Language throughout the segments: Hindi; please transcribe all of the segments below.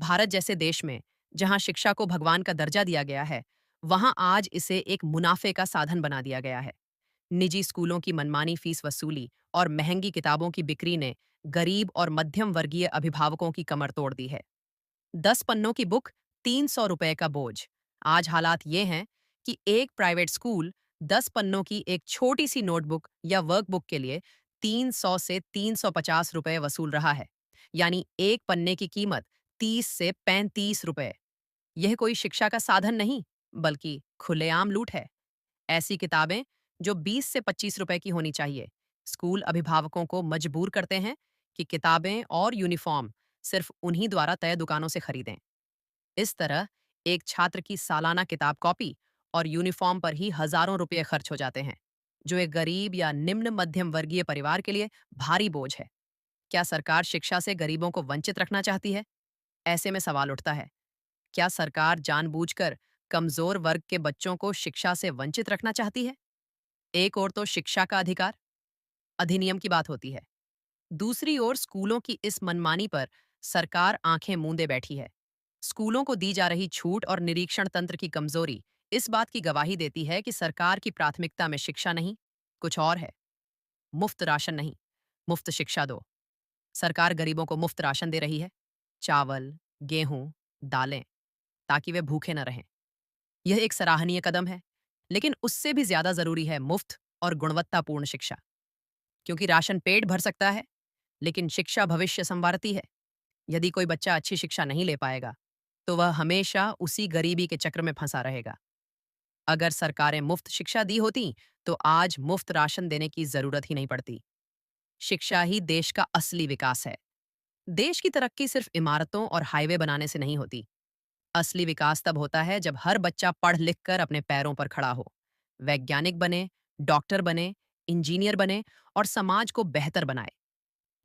भारत जैसे देश में जहां शिक्षा को भगवान का दर्जा दिया गया है, वहां आज इसे एक मुनाफे का साधन बना दिया गया है। निजी स्कूलों की मनमानी फीस वसूली और महंगी किताबों की बिक्री ने गरीब और मध्यम वर्गीय अभिभावकों की कमर तोड़ दी है। 10 पन्नों की बुक, 300 रुपए का बोझ। आज हालात ये हैं कि एक प्राइवेट स्कूल 10 पन्नों की एक छोटी सी नोटबुक या वर्कबुक के लिए 300 से 350 रुपए वसूल रहा है। यानी एक पन्ने की कीमत 30 से 35 रुपए। यह कोई शिक्षा का साधन नहीं, बल्कि खुलेआम लूट है। ऐसी किताबें जो 20 से 25 रुपए की होनी चाहिए, स्कूल अभिभावकों को मजबूर करते हैं कि किताबें और यूनिफॉर्म सिर्फ उन्हीं द्वारा तय दुकानों से खरीदें। इस तरह एक छात्र की सालाना किताब कॉपी और यूनिफॉर्म पर ही हजारों रुपये खर्च हो जाते हैं, जो एक गरीब या निम्न मध्यम वर्गीय परिवार के लिए भारी बोझ है। क्या सरकार शिक्षा से गरीबों को वंचित रखना चाहती है? ऐसे में सवाल उठता है, क्या सरकार जानबूझकर कमजोर वर्ग के बच्चों को शिक्षा से वंचित रखना चाहती है? एक ओर तो शिक्षा का अधिकार, अधिनियम की बात होती है। दूसरी ओर स्कूलों की इस मनमानी पर सरकार आंखें मूंदे बैठी है। स्कूलों को दी जा रही छूट और निरीक्षण तंत्र की कमजोरी इस बात की गवाही देती है कि सरकार की प्राथमिकता में शिक्षा नहीं, कुछ और है। मुफ्त राशन नहीं, मुफ्त शिक्षा दो। सरकार गरीबों को मुफ्त राशन दे रही है, चावल, गेहूं, दालें, ताकि वे भूखे न रहें। यह एक सराहनीय कदम है, लेकिन उससे भी ज्यादा जरूरी है मुफ्त और गुणवत्तापूर्ण शिक्षा। क्योंकि राशन पेट भर सकता है, लेकिन शिक्षा भविष्य संवारती है। यदि कोई बच्चा अच्छी शिक्षा नहीं ले पाएगा, तो वह हमेशा उसी गरीबी के चक्र में फंसा रहेगा। अगर सरकारें मुफ्त शिक्षा दी होती, तो आज मुफ्त राशन देने की जरूरत ही नहीं पड़ती। शिक्षा ही देश का असली विकास है। देश की तरक्की सिर्फ इमारतों और हाईवे बनाने से नहीं होती। असली विकास तब होता है जब हर बच्चा पढ़ लिख कर अपने पैरों पर खड़ा हो, वैज्ञानिक बने, डॉक्टर बने, इंजीनियर बने और समाज को बेहतर बनाए।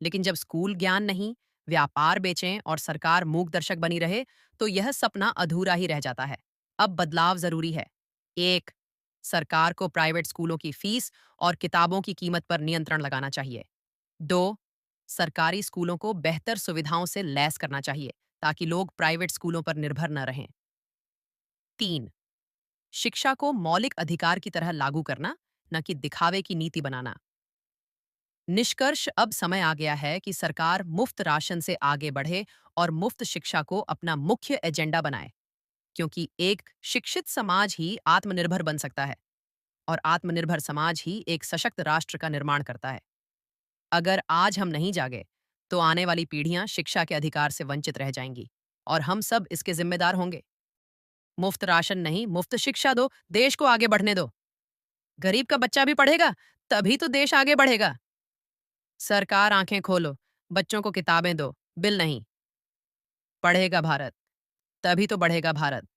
लेकिन जब स्कूल ज्ञान नहीं, व्यापार बेचें और सरकार मूक दर्शक बनी रहे, तो यह सपना अधूरा ही रह जाता है। अब बदलाव जरूरी है। एक, सरकार को प्राइवेट स्कूलों की फीस और किताबों की कीमत पर नियंत्रण लगाना चाहिए। दो, सरकारी स्कूलों को बेहतर सुविधाओं से लैस करना चाहिए, ताकि लोग प्राइवेट स्कूलों पर निर्भर न रहें। तीन, शिक्षा को मौलिक अधिकार की तरह लागू करना, न कि दिखावे की नीति बनाना। निष्कर्ष, अब समय आ गया है कि सरकार मुफ्त राशन से आगे बढ़े और मुफ्त शिक्षा को अपना मुख्य एजेंडा बनाए, क्योंकि एक शिक्षित समाज ही आत्मनिर्भर बन सकता है और आत्मनिर्भर समाज ही एक सशक्त राष्ट्र का निर्माण करता है। अगर आज हम नहीं जागे, तो आने वाली पीढ़ियां शिक्षा के अधिकार से वंचित रह जाएंगी और हम सब इसके जिम्मेदार होंगे। मुफ्त राशन नहीं, मुफ्त शिक्षा दो, देश को आगे बढ़ने दो। गरीब का बच्चा भी पढ़ेगा, तभी तो देश आगे बढ़ेगा। सरकार आंखें खोलो, बच्चों को किताबें दो, बिल नहीं। पढ़ेगा भारत, तभी तो बढ़ेगा भारत।